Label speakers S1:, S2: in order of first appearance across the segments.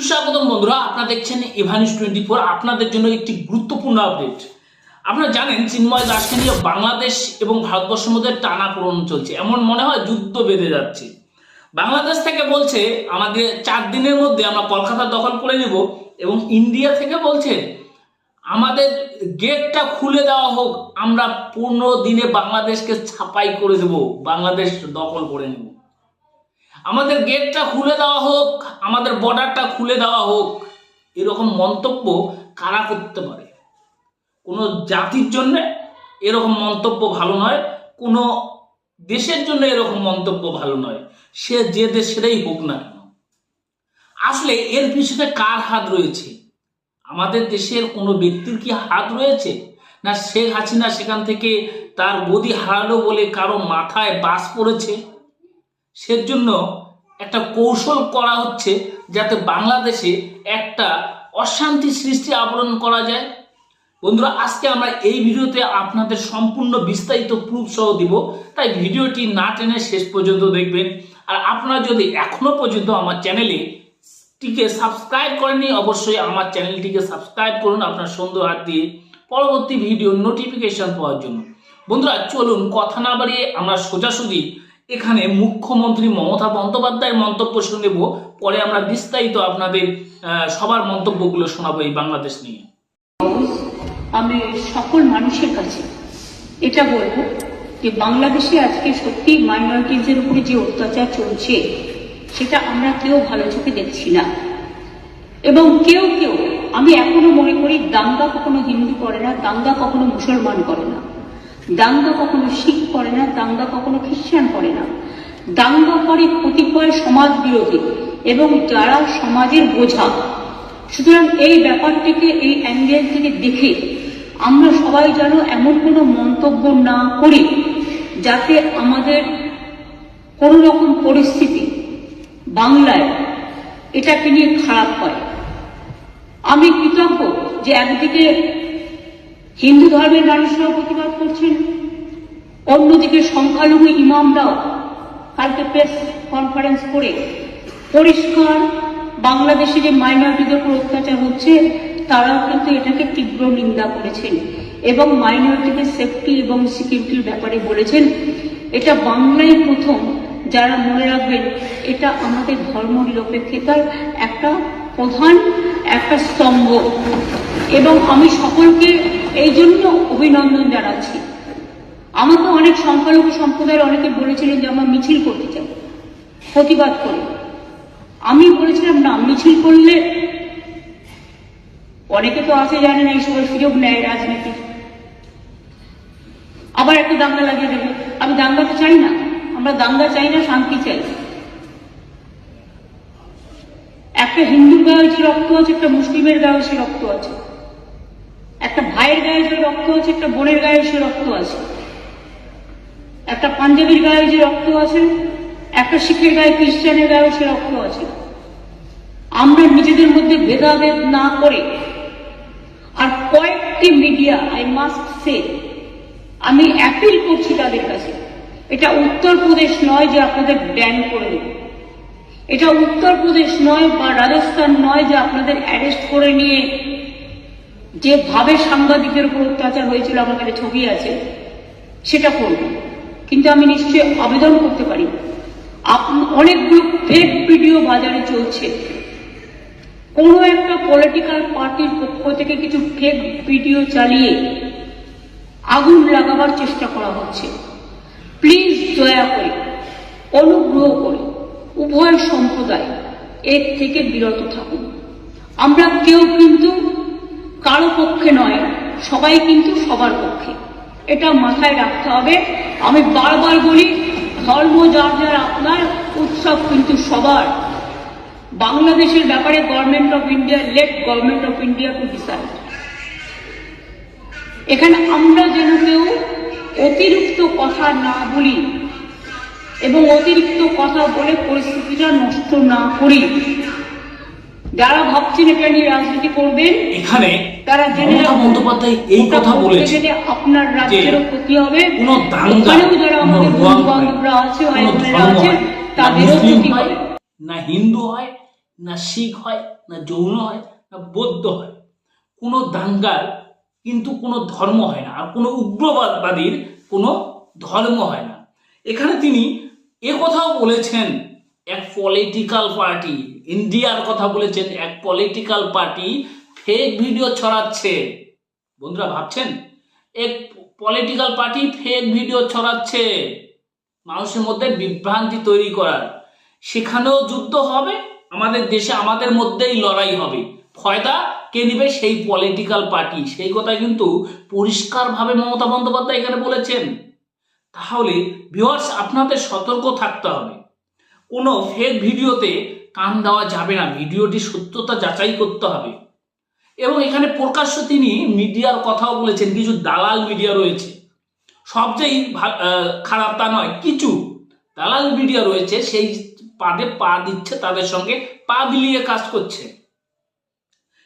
S1: সুস্বাগতম বন্ধুরা, আপনারা দেখছেন এভানিউজ 24। আপনাদের জন্য একটি গুরুত্বপূর্ণ আপডেট। আপনারা জানেন চিন্ময় দাসকে নিয়ে বাংলাদেশ এবং ভারতবর্ষের মধ্যে টানাপোড়েন চলছে, এমন মনে হয় যুদ্ধ বেঁধে যাচ্ছে। বাংলাদেশ থেকে বলছে আমাদের 4 দিনের মধ্যে আমরা কলকাতা দখল করে নেব, এবং ইন্ডিয়া থেকে বলছে আমাদের গেটটা খুলে দেওয়া হোক, আমরা 15 দিনে বাংলাদেশকে ছাপাই করে দেব, বাংলাদেশ দখল করে নেব। আমাদের গেটটা খুলে দেওয়া হোক, আমাদের বর্ডারটা খুলে দেওয়া হোক। এরকম মন্তব্য কারা করতে পারে? কোনো জাতির জন্য এরকম মন্তব্য ভালো নয়, কোনো দেশের জন্য এরকম মন্তব্য ভালো নয়, সে যে দেশেরই হোক না কেন। আসলে এর পিছনে কার হাত রয়েছে? আমাদের দেশের কোনো ব্যক্তির কি হাত রয়েছে? না শেখ হাসিনা সেখান থেকে তার গদি হারালো বলে কারো মাথায় বাস পড়েছে? সেজন্য একটা কৌশল করা হচ্ছে যাতে বাংলাদেশে একটা অশান্তি সৃষ্টি আবরণ করা যায়। বন্ধুরা, আজকে আমরা এই ভিডিওতে আপনাদের সম্পূর্ণ বিস্তারিত প্রুফ সহ দিব, তাই ভিডিওটি না টেনে শেষ পর্যন্ত দেখবেন। আর আপনারা যদি এখনো পর্যন্ত আমার চ্যানেলটিকে সাবস্ক্রাইব করেননি, অবশ্যই আমার চ্যানেলটিকে সাবস্ক্রাইব করুন আপনার সুন্দর হাত দিয়ে, পরবর্তী ভিডিও নোটিফিকেশন পাওয়ার জন্য। বন্ধুরা চলুন কথা না বাড়িয়ে আমরা সোজাসুজি এখানে মুখ্যমন্ত্রী মমতা বন্দ্যোপাধ্যায়ের মন্তব্য শুনেব, পরে আমরা বিস্তারিত আপনাদের সবার মন্তব্যগুলো শোনাবো এই বাংলাদেশ নিয়ে।
S2: আমি সকল মানুষের কাছে এটা বলবো যে বাংলাদেশে আজকে সত্যি মাইনরিটিজের উপরে যে অত্যাচার চলছে সেটা আমরা কেউ ভালো চোখে দেখছি না, এবং কেউ আমি এখনো মনে করি দাঙ্গা কখনো হিন্দু করে না, দাঙ্গা কখনো মুসলমান করে না, দাঙ্গা কখনো শিখ করে না, দাঙ্গা কখনো খ্রিস্টান করে না। দাঙ্গা করে কতিপয় সমাজ বিরোধী এবং যারা সমাজের বোঝা। সুতরাং এই ব্যাপারটিকে এই অ্যাঙ্গেল থেকে দেখে আমরা সবাই যেন এমন কোনো মন্তব্য না করি যাতে আমাদের কোনো রকম পরিস্থিতি বাংলায় এটাকে নিয়ে খারাপ হয়। আমি কৃতজ্ঞ যে একদিকে হিন্দু ধর্মের মানুষরাও প্রতিবাদ করছেন, অন্যদিকে সংখ্যালঘু ইমামরাও কালকে প্রেস কনফারেন্স করে পরিষ্কার বাংলাদেশে যে মাইনরিটিদের উপর অত্যাচার হচ্ছে তারাও কিন্তু এটাকে তীব্র নিন্দা করেছেন, এবং মাইনরিটিদের সেফটি এবং সিকিউরিটির ব্যাপারে বলেছেন। এটা বাংলায় প্রথম, যারা মনে রাখবেন এটা আমাদের ধর্ম নিরপেক্ষতার একটা প্রধান একটা স্তম্ভ, এবং আমি সকলকে এই জন্য অভিনন্দন জানাচ্ছি। আমাকে অনেক সংখ্যালঘু সম্প্রদায়ের অনেকে বলেছিলেন যে আমরা মিছিল করতে চাই, প্রতিবাদ করি। আমি বলেছিলাম না, মিছিল করলে অনেকে তো আছে জানে না, এই সময় সুযোগ নেয় রাজনীতির, আবার একটা দাঙ্গা লাগিয়ে দেবে। আমি দাঙ্গা তো চাই না, আমরা দাঙ্গা চাই না, শান্তি চাই। একটা হিন্দুর গায়ে যে রক্ত আছে, একটা মুসলিমের গায়ে সে রক্ত আছে, একটা ভাইয়ের গায়ে যে রক্ত আছে, একটা বোনের গায়ে সে রক্ত আছে, একটা পাঞ্জাবির গায়ে যে রক্ত আছে, একটা শিখের গায়ে খ্রিস্টানের গায়ে সে রক্ত আছে। আমরা নিজেদের মধ্যে ভেদাভেদ না করে, আর কয়েকটি মিডিয়া, আই মাস্ট সে, আমি অ্যাপিল করছি তাদের কাছে, এটা উত্তরপ্রদেশ নয় যে আপনাদের ব্যান করে দেবে, এটা উত্তরপ্রদেশ নয় বা রাজস্থান নয় যে আপনাদের অ্যারেস্ট করে নিয়ে যেভাবে সাংবাদিকের উপর অত্যাচার হয়েছিল, আমার কাছে ছবি আছে, সেটা করব। কিন্তু আমি নিশ্চয়ই আবেদন করতে পারি, অনেকগুলো ফেক ভিডিও বাজারে চলছে, কোনো একটা পলিটিক্যাল পার্টির পক্ষ থেকে কিছু ফেক ভিডিও চালিয়ে আগুন লাগাবার চেষ্টা করা হচ্ছে। প্লিজ দয়া করে, অনুগ্রহ করে উভয় সম্প্রদায় এর থেকে বিরত থাকুন। আমরা কেউ কিন্তু কারো পক্ষে নয়, সবাই কিন্তু সবার পক্ষে, এটা মাথায় রাখতে হবে। আমি বারবার বলি, ধর্ম যার যার আপনার, উৎসব কিন্তু সবার। বাংলাদেশের ব্যাপারে government of India, late government of India to decide. এখানে আমরা যেন কেউ অতিরিক্ত কথা না বলি এবং অতিরিক্ত কথা বলে পরিস্থিতিটা নষ্ট না করি। যারা ভাবছেন এটা নিয়ে রাজনীতি করবেন,
S1: এখানে
S2: তারা জেনে
S1: বন্দ্যোপাধ্যায় এই কথা বলেছে
S2: যে আপনার রাজ্যেরও ক্ষতি হবে,
S1: কোনো দাঙ্গা,
S2: যারা আমাদের বন্ধু বান্ধবরা আছে, তাদেরও ক্ষতি হবে।
S1: না হিন্দু হয় না শিখ হয়, না জৈন হয়, না বৌদ্ধ হয়। কোনো দাঙ্গার কিন্তু কোনো ধর্ম হয় না, আর কোনো উগ্রবাদীর কোনো ধর্ম হয় না। এখানে তিনি কথাও বলেছেন, এক পলিটিক্যাল পার্টি, ইন্ডিয়ার কথা বলেছেন, এক পলিটিক্যাল পার্টি ফেক ভিডিও ছড়াচ্ছে। বন্ধুরা ভাবছেন, এক পলিটিক্যাল পার্টি ফেক ভিডিও ছড়াচ্ছে মানুষের মধ্যে বিভ্রান্তি তৈরি করার। সেখানেও যুদ্ধ হবে, আমাদের দেশে আমাদের মধ্যেই লড়াই হবে। ফয়দা কে নিবে? সেই পলিটিক্যাল পার্টি। সেই কথা কিন্তু পরিষ্কারভাবে মমতা বন্দ্যোপাধ্যায় এখানে বলেছেন। তাহলে ভিউয়ার্স, আপনাদের সতর্ক থাকতে হবে। কোনো ফেক ভিডিওতে কান দেওয়া যাবে না, ভিডিওটি সত্যতা যাচাই করতে হবে। এবং এখানে প্রকাশ্য তিনি মিডিয়ার কথাও বলেছেন, কিছু দালাল মিডিয়া রয়েছে, সবচেয়ে খারাপ তা নয়, কিছু দালাল মিডিয়া রয়েছে সেই পাদে পা দিচ্ছে, তাদের সঙ্গে পা বিলিয়ে কাজ করছে।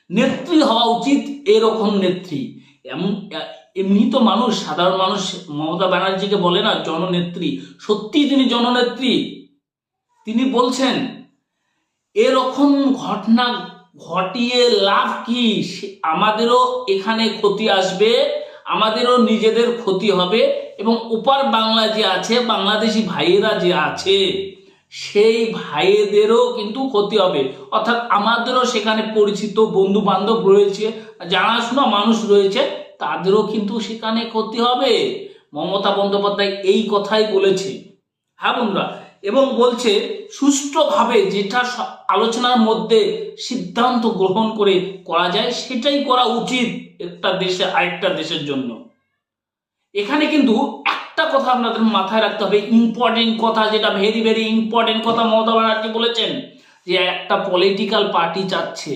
S1: নেত্রী হওয়া উচিত এরকম নেত্রী। এমনি তো মানুষ, সাধারণ মানুষ মমতা ব্যানার্জিকে বলে না জননেত্রী, সত্যি তিনি জননেত্রী। তিনি বলছেন এরকম ঘটনা ঘটিয়ে লাভ কি? আমাদেরও এখানে ক্ষতি আসবে, আমাদেরও নিজেদের ক্ষতি হবে, এবং ওপার বাংলা যে আছে, বাংলাদেশি ভাইয়েরা যে আছে, সেই ভাইয়েদেরও কিন্তু ক্ষতি হবে। অর্থাৎ আমাদেরও সেখানে পরিচিত বন্ধু বান্ধব রয়েছে, জানাশোনা মানুষ রয়েছে, তাদেরও কিন্তু সেখানে ক্ষতি হবে। মমতা বন্দ্যোপাধ্যায় এই কথাই বলেছে। হ্যাঁ বন্ধুরা, এবং বলছে সুষ্ঠুভাবে যেটা আলোচনার মধ্যে সিদ্ধান্ত গ্রহণ করে করা যায় সেটাই করা উচিত একটা দেশে আরেকটা দেশের জন্য। এখানে কিন্তু একটা কথা আপনাদের মাথায় রাখতে হবে, ইম্পর্টেন্ট কথা, যেটা ভেরি ভেরি ইম্পর্টেন্ট কথা মমতা ব্যানার্জি বলেছেন, যে একটা পলিটিক্যাল পার্টি চাচ্ছে,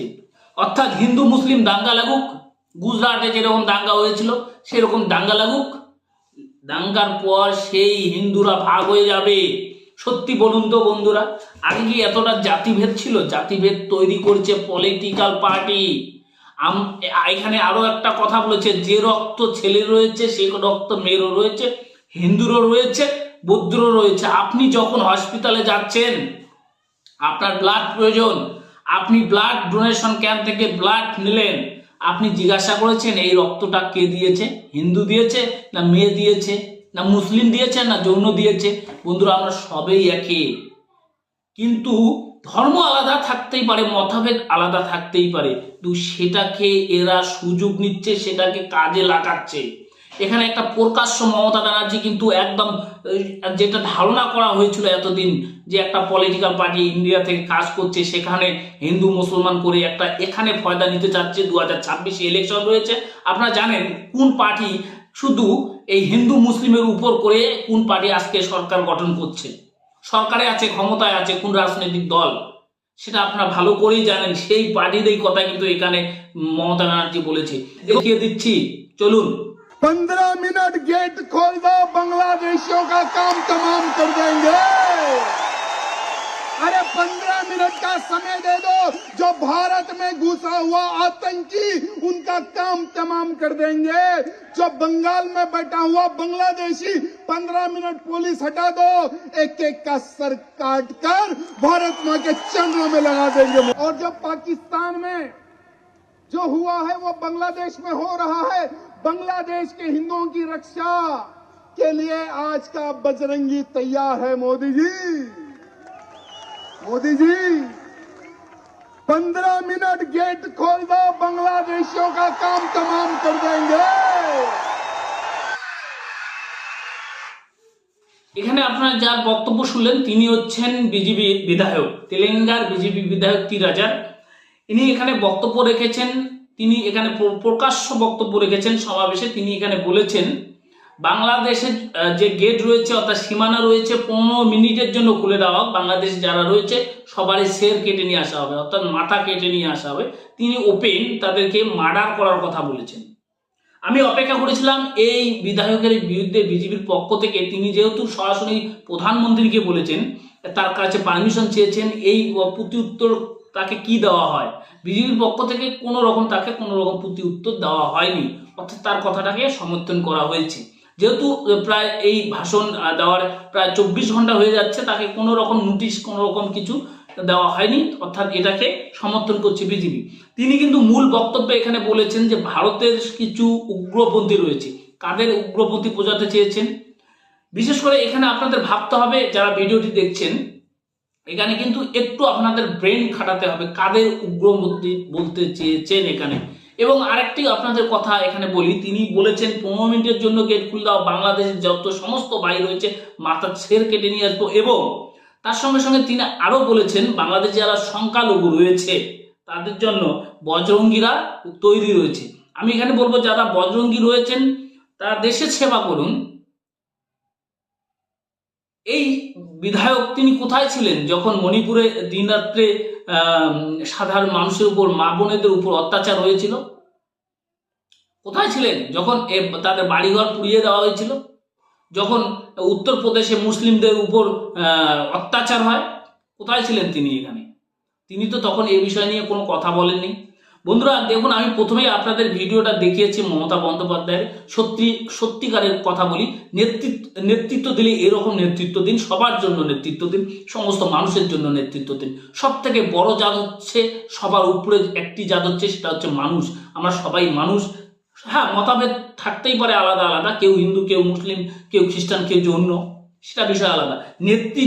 S1: অর্থাৎ হিন্দু মুসলিম দাঙ্গা লাগুক, গুজরাটে যেরকম দাঙ্গা হয়েছিল সেরকম দাঙ্গা লাগুক, দাঙ্গার পর সেই হিন্দুরা ভাগ হয়ে যাবে। সত্যি বলুন তো বন্ধুরা, আগে কি এতটা জাতিভেদ ছিল? জাতিভেদ তৈরি করছে পলিটিক্যাল পার্টি। এখানে আরো একটা কথা বলেছে, যে রক্ত ছেলে রয়েছে সেই রক্ত মেয়েরও রয়েছে, হিন্দুরও রয়েছে, বৌদ্ধরও রয়েছে। আপনি যখন হসপিটালে যাচ্ছেন, আপনার ব্লাড প্রয়োজন, আপনি ব্লাড ডোনেশন ক্যাম্প থেকে ব্লাড নিলেন, আপনি জিজ্ঞাসা করেছেন এই রক্তটা কে দিয়েছে? হিন্দু দিয়েছে না মেয়ে দিয়েছে না মুসলিম দিয়েছে না জৈন দিয়েছে? বন্ধুরা, আমরা সবাই একই, কিন্তু ধর্ম আলাদা থাকতেই পারে, মতভেদ আলাদা থাকতেই পারে, কিন্তু সেটাকে এরা সুযোগ নিচ্ছে, সেটাকে কাজে লাগাচ্ছে। এখানে একটা প্রকাশ্য মমতা ব্যানার্জি কিন্তু একদম যেটা ধারণা করা হয়েছিল এতদিন, যে একটা পলিটিক্যাল পার্টি ইন্ডিয়া থেকে কাজ করছে, সেখানে হিন্দু মুসলমান করে একটা এখানে ফয়দা নিতে চাচ্ছে। 2026 ইলেকশন রয়েছে, আপনারা জানেন কোন পার্টি শুধু এই হিন্দু মুসলিমের উপর করে কোন পার্টি আজকে সরকার গঠন করছে, সরকারে আছে, ক্ষমতায় আছে কোন রাজনৈতিক দল, সেটা আপনারা ভালো করেই জানেন। সেই পার্টির এই কথা কিন্তু এখানে মমতা ব্যানার্জি বলেছে। দেখিয়ে দিচ্ছি, চলুন।
S3: 15 मिनट गेट खोल दो, बांग्लादेशियों का काम तमाम कर देंगे। अरे 15 मिनट का समय दे दो, जो भारत में घुसा हुआ आतंकी उनका काम तमाम कर देंगे। जो बंगाल में बैठा हुआ बांग्लादेशी, 15 मिनट पुलिस हटा दो, एक एक का सर काट कर भारत मां के चरणों में लगा देंगे। और जो पाकिस्तान में जो हुआ है वो बांग्लादेश में हो रहा है। बांग्लादेश के हिंदुओं की रक्षा के लिए आज का बजरंगी तैयार है। मोदी जी, मोदी जी, 15 मिनट गेट खोल दो, बांग्लादेशियों का काम तमाम कर देंगे।
S1: এখানে আপনারা যার বক্তব্য শুনলেন তিনি হচ্ছেন বিজেপি বিধায়ক, তেলেঙ্গানার বিজেপি বিধায়ক টি-রাজার। ইনি এখানে বক্তব্য রেখেছেন, তিনি এখানে প্রকাশ্য বক্তব্য রেখেছেন সমাবেশে। তিনি এখানে বলেছেন বাংলাদেশের যে গেট রয়েছে অর্থাৎ সীমানা রয়েছে 15 মিনিটের জন্য খুলে দেওয়া হোক, বাংলাদেশ যারা রয়েছে সবারই শের কেটে নিয়ে আসা হবে, অর্থাৎ মাথা কেটে নিয়ে আসা হবে। তিনি ওপেন তাদেরকে মার্ডার করার কথা বলেছেন। আমি অপেক্ষা করেছিলাম এই বিধায়কের বিরুদ্ধে বিজেপির পক্ষ থেকে, তিনি যেহেতু সরাসরি প্রধানমন্ত্রীকে বলেছেন, তার কাছে পারমিশন চেয়েছেন, এই প্রতি উত্তর তাকে কি দেওয়া হয়। বিজেপির পক্ষ থেকে তাকে কোনো রকম প্রতি উত্তর দেওয়া হয়নি, অর্থাৎ তার কথাটাকে সমর্থন করা হয়েছে। যেহেতু প্রায় এই ভাষণ দেওয়ার প্রায় 24 ঘন্টা হয়ে যাচ্ছে, তাকে কোনো রকম নোটিশ কোনো রকম কিছু দেওয়া হয়নি, অর্থাৎ এটাকে সমর্থন করছে বিজেপি। তিনি কিন্তু মূল বক্তব্যে এখানে বলেছেন যে ভারতের কিছু উগ্রপন্থী রয়েছে। কাদের উগ্রপন্থী বোঝাতে চেয়েছেন? বিশেষ করে এখানে আপনাদের ভাবতে হবে, যারা ভিডিওটি দেখছেন, এখানে কিন্তু একটু আপনাদের ব্রেন খাটাতে হবে, কাদের উগ্রপন্থী বলতে চেয়েছেন এখানে। এবং আরেকটি আপনাদের কথা এখানে বলি, তিনি বলেছেন 15 মিনিটের জন্য গেট খুলে দাও, বাংলাদেশের যত সমস্ত ভাই রয়েছে মাথার ছেড় কেটে নিয়ে আসবো। এবং তার সঙ্গে সঙ্গে তিনি আরো বলেছেন বাংলাদেশে যারা সংখ্যালঘু রয়েছে তাদের জন্য বজরঙ্গীরা তৈরি রয়েছে। আমি এখানে বলবো যারা বজরঙ্গী রয়েছেন তারা দেশের সেবা করুন। এই বিধায়ক তিনি কোথায় ছিলেন যখন মণিপুরে দিন রাত্রে সাধারণ মানুষের উপর, মা বোনেদের উপর অত্যাচার হয়েছিল? কোথায় ছিলেন যখন তাদের বাড়িঘর পুড়িয়ে দেওয়া হয়েছিল? যখন উত্তরপ্রদেশে মুসলিমদের উপর অত্যাচার হয়, কোথায় ছিলেন তিনি? এখানে তিনি তো তখন এই বিষয় নিয়ে কোনো কথা বলেননি। বন্ধুরা দেখুন, আমি প্রথমেই আপনাদের ভিডিওটা দেখিয়েছি মমতা বন্দ্যোপাধ্যায়ের। সত্যিকারের কথা বলি, নেতৃত্ব দিলে এরকম নেতৃত্ব দিন, সবার জন্য নেতৃত্ব দিন, সমস্ত মানুষের জন্য নেতৃত্ব দিন। সব থেকে বড় জাত হচ্ছে, সবার উপরে একটি জাত হচ্ছে, সেটা হচ্ছে মানুষ। আমরা সবাই মানুষ। হ্যাঁ, মতভেদ থাকতেই পারে আলাদা আলাদা, কেউ হিন্দু, কেউ মুসলিম, কেউ খ্রিস্টান, কেউ জৈন, সেটা বিষয় আলাদা। নেত্রী